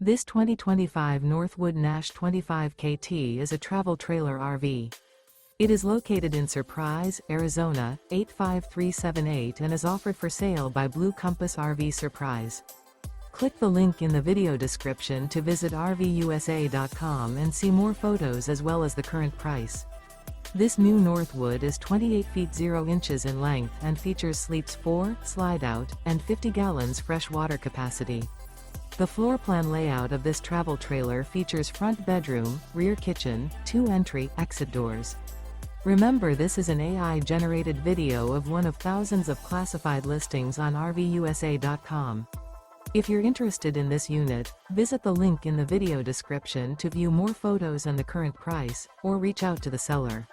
This 2025 Northwood Nash 25KT is a travel trailer RV. It is located in Surprise, Arizona, 85378 and is offered for sale by Blue Compass RV Surprise. Click the link in the video description to visit RVUSA.com and see more photos as well as the current price. This new Northwood is 28 feet 0 inches in length and features sleeps 4, slide-out, and 50 gallons fresh water capacity. The floor plan layout of this travel trailer features front bedroom, rear kitchen, 2 entry/exit doors. Remember, this is an AI-generated video of one of thousands of classified listings on RVUSA.com. If you're interested in this unit, visit the link in the video description to view more photos and the current price, or reach out to the seller.